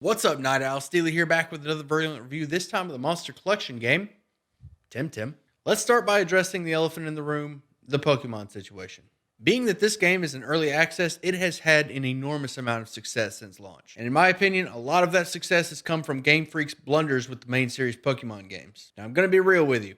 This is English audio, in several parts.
What's up, Night Owl? Steely here, back with another Virulent review, this time of the Monster Collection game, TemTem. Let's start by addressing the elephant in the room, the Pokemon situation. Being that this game is in early access, it has had an enormous amount of success since launch. And in my opinion, a lot of that success has come from Game Freak's blunders with the main series Pokemon games. Now, I'm going to be real with you.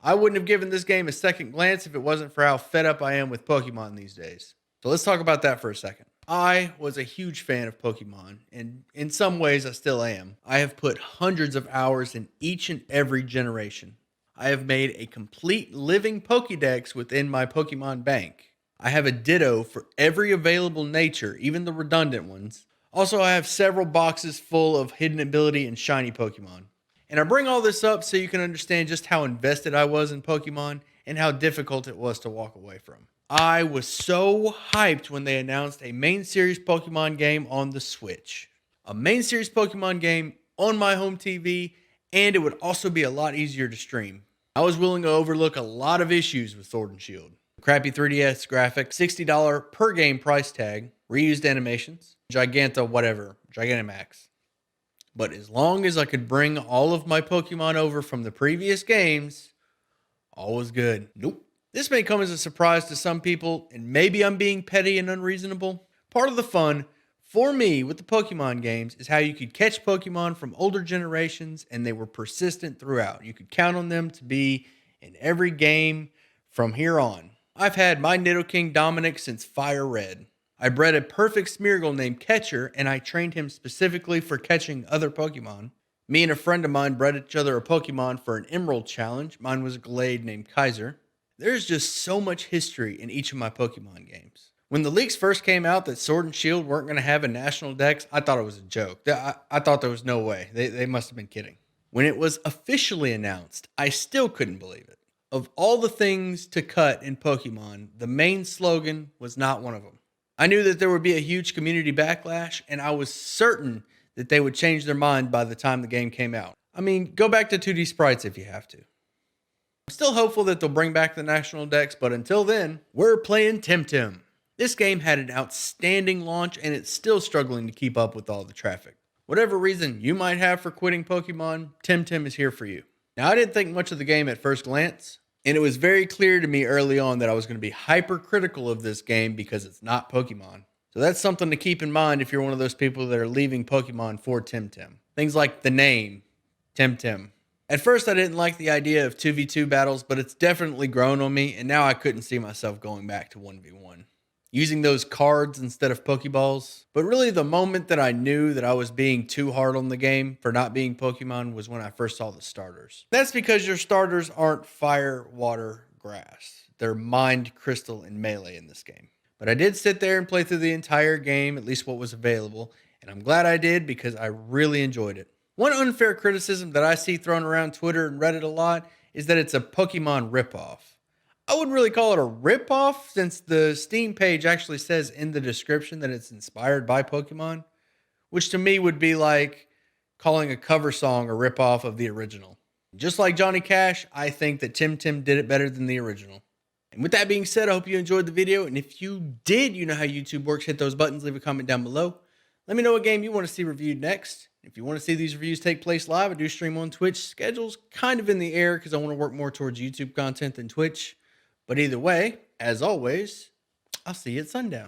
I wouldn't have given this game a second glance if it wasn't for how fed up I am with Pokemon these days. So let's talk about that for a second. I was a huge fan of Pokemon, and in some ways I still am. I have put hundreds of hours in each and every generation. I have made a complete living Pokédex within my Pokemon bank. I have a Ditto for every available nature, even the redundant ones. Also, I have several boxes full of hidden ability and shiny Pokemon. And I bring all this up so you can understand just how invested I was in Pokemon and how difficult it was to walk away from. I was so hyped when they announced a main series Pokemon game on the Switch. A main series Pokemon game on my home TV, and it would also be a lot easier to stream. I was willing to overlook a lot of issues with Sword and Shield. Crappy 3DS graphics, $60 per game price tag, reused animations, Gigantamax. But as long as I could bring all of my Pokemon over from the previous games, all was good. Nope. This may come as a surprise to some people, and maybe I'm being petty and unreasonable. Part of the fun, for me, with the Pokemon games is how you could catch Pokemon from older generations, and they were persistent throughout. You could count on them to be in every game from here on. I've had my Nidoking Dominic since Fire Red. I bred a perfect Smeargle named Catcher, and I trained him specifically for catching other Pokemon. Me and a friend of mine bred each other a Pokemon for an Emerald challenge. Mine was a Glade named Kaiser. There's just so much history in each of my Pokemon games. When the leaks first came out that Sword and Shield weren't going to have a national dex, I thought it was a joke. I thought there was no way. They must have been kidding. When it was officially announced, I still couldn't believe it. Of all the things to cut in Pokemon, the main slogan was not one of them. I knew that there would be a huge community backlash, and I was certain that they would change their mind by the time the game came out. I mean, go back to 2D sprites if you have to. I'm still hopeful that they'll bring back the National Dex, but until then, we're playing TemTem. This game had an outstanding launch, and it's still struggling to keep up with all the traffic. Whatever reason you might have for quitting Pokemon, TemTem is here for you. Now, I didn't think much of the game at first glance, and it was very clear to me early on that I was going to be hypercritical of this game because it's not Pokemon. So that's something to keep in mind if you're one of those people that are leaving Pokemon for TemTem. Things like the name, TemTem. At first, I didn't like the idea of 2v2 battles, but it's definitely grown on me, and now I couldn't see myself going back to 1v1. Using those cards instead of Pokeballs. But really, the moment that I knew that I was being too hard on the game for not being Pokemon was when I first saw the starters. That's because your starters aren't fire, water, grass. They're Mind, Crystal, and Melee in this game. But I did sit there and play through the entire game, at least what was available, and I'm glad I did because I really enjoyed it. One unfair criticism that I see thrown around Twitter and Reddit a lot is that it's a Pokemon ripoff. I wouldn't really call it a ripoff since the Steam page actually says in the description that it's inspired by Pokemon, which to me would be like calling a cover song a ripoff of the original. Just like Johnny Cash, I think that TemTem did it better than the original. And with that being said, I hope you enjoyed the video, and if you did, you know how YouTube works, hit those buttons, leave a comment down below. Let me know what game you want to see reviewed next. If you want to see these reviews take place live, I do stream on Twitch. Schedule's kind of in the air because I want to work more towards YouTube content than Twitch. But either way, as always, I'll see you at sundown.